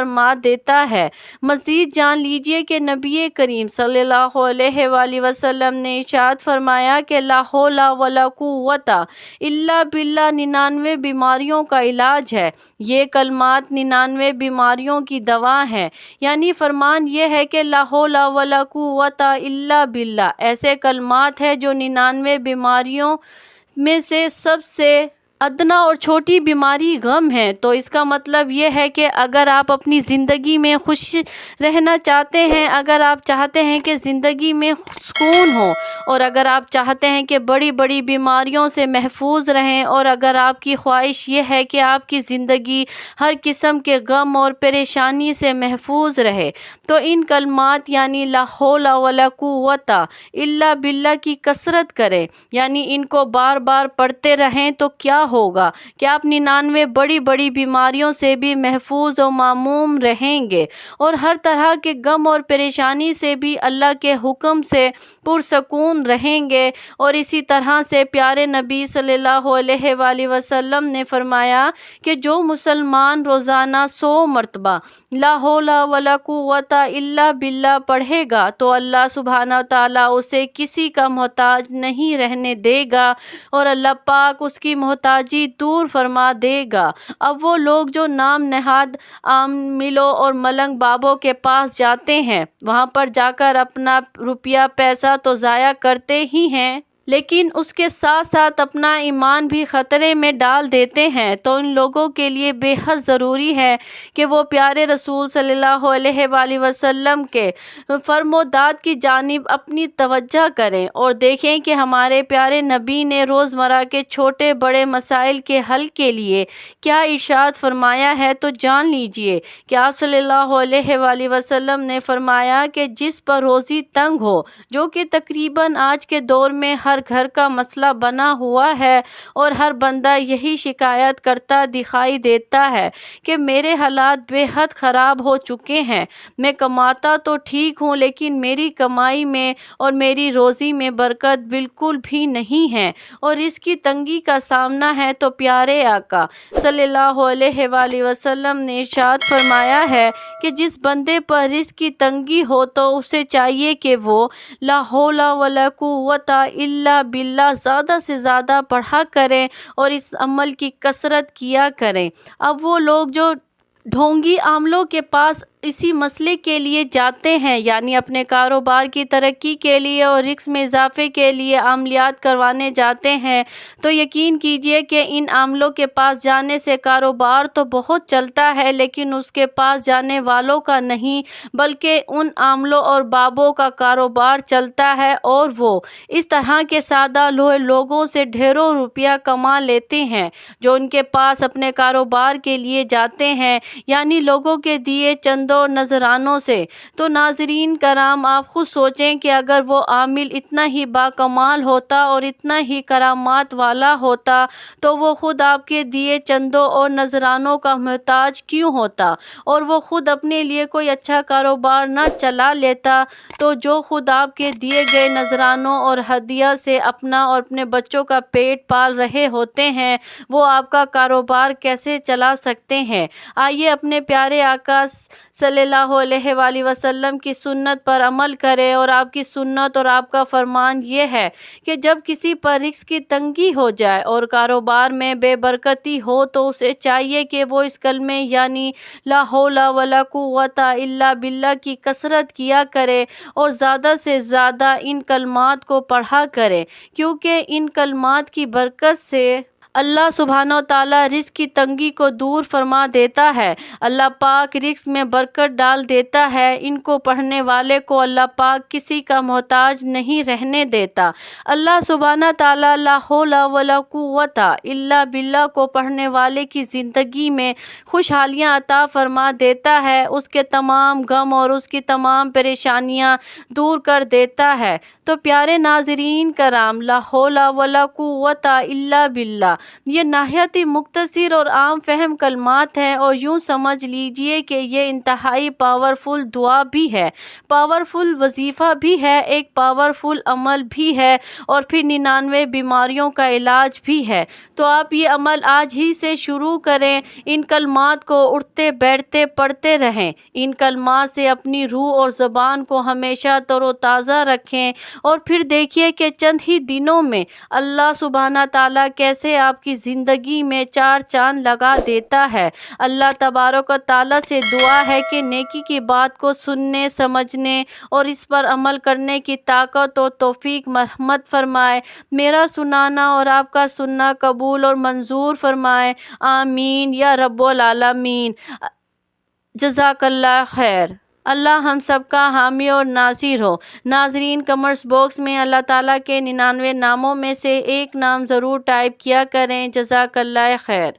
فرما دیتا ہے۔ مزید جان لیجئے کہ نبی کریم صلی اللہ علیہ وآلہ وسلم نے ارشاد فرمایا کہ لا حول ولا قوت الا باللہ 99 بیماریوں کا علاج ہے۔ یہ کلمات 99 بیماریوں کی دوا ہیں، یعنی فرمان یہ ہے کہ لا حول ولا قوت الا باللہ ایسے کلمات ہیں جو 99 بیماریوں میں سے سب سے ادنا اور چھوٹی بیماری غم ہے۔ تو اس کا مطلب یہ ہے کہ اگر آپ اپنی زندگی میں خوش رہنا چاہتے ہیں، اگر آپ چاہتے ہیں کہ زندگی میں سکون ہو، اور اگر آپ چاہتے ہیں کہ بڑی بڑی بیماریوں سے محفوظ رہیں، اور اگر آپ کی خواہش یہ ہے کہ آپ کی زندگی ہر قسم کے غم اور پریشانی سے محفوظ رہے، تو ان کلمات یعنی لا حول ولا قوت الا باللہ کی کثرت کریں، یعنی ان کو بار بار پڑھتے رہیں تو کیا ہوگا کہ آپ 99 بڑی بڑی بیماریوں سے بھی محفوظ و معصوم رہیں گے، اور ہر طرح کے غم اور پریشانی سے بھی اللہ کے حکم سے پرسکون رہیں گے۔ اور اسی طرح سے پیارے نبی صلی اللہ علیہ وآلہ وسلم نے فرمایا کہ جو مسلمان روزانہ 100 مرتبہ لا حول ولا قوت الا باللہ پڑھے گا تو اللہ سبحانہ تعالیٰ اسے کسی کا محتاج نہیں رہنے دے گا، اور اللہ پاک اس کی محتاجی دور فرما دے گا۔ اب وہ لوگ جو نام نہاد عاملوں اور ملنگ بابوں کے پاس جاتے ہیں، وہاں پر جا کر اپنا روپیہ پیسہ تو ضائع کرتے ہی ہیں، لیکن اس کے ساتھ ساتھ اپنا ایمان بھی خطرے میں ڈال دیتے ہیں، تو ان لوگوں کے لیے بے حد ضروری ہے کہ وہ پیارے رسول صلی اللہ علیہ وآلہ وسلم کے فرمودات کی جانب اپنی توجہ کریں، اور دیکھیں کہ ہمارے پیارے نبی نے روزمرہ کے چھوٹے بڑے مسائل کے حل کے لیے کیا ارشاد فرمایا ہے۔ تو جان لیجئے کہ آپ صلی اللہ علیہ وآلہ وسلم نے فرمایا کہ جس پر روزی تنگ ہو، جو کہ تقریباً آج کے دور میں ہر گھر کا مسئلہ بنا ہوا ہے، اور ہر بندہ یہی شکایت کرتا دکھائی دیتا ہے کہ میرے حالات بے حد خراب ہو چکے ہیں، میں کماتا تو ٹھیک ہوں لیکن میری کمائی میں اور میری روزی میں برکت بالکل بھی نہیں ہے، اور اس کی تنگی کا سامنا ہے، تو پیارے آقا صلی اللہ علیہ وآلہ وسلم نے ارشاد فرمایا ہے کہ جس بندے پر رزق کی تنگی ہو تو اسے چاہیے کہ وہ لا حول ولا قوت الا باللہ زیادہ سے زیادہ پڑھا کریں اور اس عمل کی کثرت کیا کریں۔ اب وہ لوگ جو ڈھونگی عاملوں کے پاس اسی مسئلے کے لیے جاتے ہیں، یعنی اپنے کاروبار کی ترقی کے لیے اور رزق میں اضافے کے لیے عملیات کروانے جاتے ہیں، تو یقین کیجئے کہ ان عاملوں کے پاس جانے سے کاروبار تو بہت چلتا ہے، لیکن اس کے پاس جانے والوں کا نہیں بلکہ ان عاملوں اور بابوں کا کاروبار چلتا ہے، اور وہ اس طرح کے سادہ لوگوں سے ڈھیروں روپیہ کما لیتے ہیں جو ان کے پاس اپنے کاروبار کے لیے جاتے ہیں، یعنی لوگوں کے دیے چندوں نذرانوں سے۔ تو ناظرین کرام، آپ خود سوچیں کہ اگر وہ عامل اتنا ہی باکمال ہوتا اور اتنا ہی کرامات والا ہوتا تو وہ خود آپ کے دیے چندوں اور نذرانوں کا محتاج کیوں ہوتا، اور وہ خود اپنے لیے کوئی اچھا کاروبار نہ چلا لیتا، تو جو خود آپ کے دیے گئے نذرانوں اور ہدیہ سے اپنا اور اپنے بچوں کا پیٹ پال رہے ہوتے ہیں، وہ آپ کا کاروبار کیسے چلا سکتے ہیں؟ آئیے اپنے پیارے آقا صلی اللہ علیہ وآلہ وسلم کی سنت پر عمل کریں، اور آپ کی سنت اور آپ کا فرمان یہ ہے کہ جب کسی پر رزق کی تنگی ہو جائے اور کاروبار میں بے برکتی ہو تو اسے چاہیے کہ وہ اس کلمے یعنی لا حول ولا قوت الا باللہ کی کثرت کیا کرے، اور زیادہ سے زیادہ ان کلمات کو پڑھا کرے، کیونکہ ان کلمات کی برکت سے اللہ سبحانہ و تعالیٰ رزق کی تنگی کو دور فرما دیتا ہے، اللہ پاک رزق میں برکت ڈال دیتا ہے۔ ان کو پڑھنے والے کو اللہ پاک کسی کا محتاج نہیں رہنے دیتا۔ اللہ سبحانہ تعالیٰ لا حول ولا قوت الا باللہ کو پڑھنے والے کی زندگی میں خوشحالیاں عطا فرما دیتا ہے، اس کے تمام غم اور اس کی تمام پریشانیاں دور کر دیتا ہے۔ تو پیارے ناظرین کرام، لا حول ولا قوت الا باللہ یہ نہایت ہی مختصر اور عام فہم کلمات ہیں اور یوں سمجھ لیجئے کہ یہ انتہائی پاورفل دعا بھی ہے، پاورفل وظیفہ بھی ہے، ایک پاورفل عمل بھی ہے اور پھر 99 بیماریوں کا علاج بھی ہے۔ تو آپ یہ عمل آج ہی سے شروع کریں، ان کلمات کو اٹھتے بیٹھتے پڑھتے رہیں، ان کلمات سے اپنی روح اور زبان کو ہمیشہ تر و تازہ رکھیں اور پھر دیکھیے کہ چند ہی دنوں میں اللہ سبحانہ تعالیٰ کیسے آپ کی زندگی میں چار چاند لگا دیتا ہے۔ اللہ تبارک و تعالیٰ سے دعا ہے کہ نیکی کی بات کو سننے، سمجھنے اور اس پر عمل کرنے کی طاقت و توفیق مرحمت فرمائے، میرا سنانا اور آپ کا سننا قبول اور منظور فرمائے، آمین یا رب العالمین۔ جزاک اللہ خیر۔ اللہ ہم سب کا حامی اور ناصر ہو۔ ناظرین، کمنٹس باکس میں اللہ تعالیٰ کے 99 ناموں میں سے ایک نام ضرور ٹائپ کیا کریں۔ جزاک اللہ خیر۔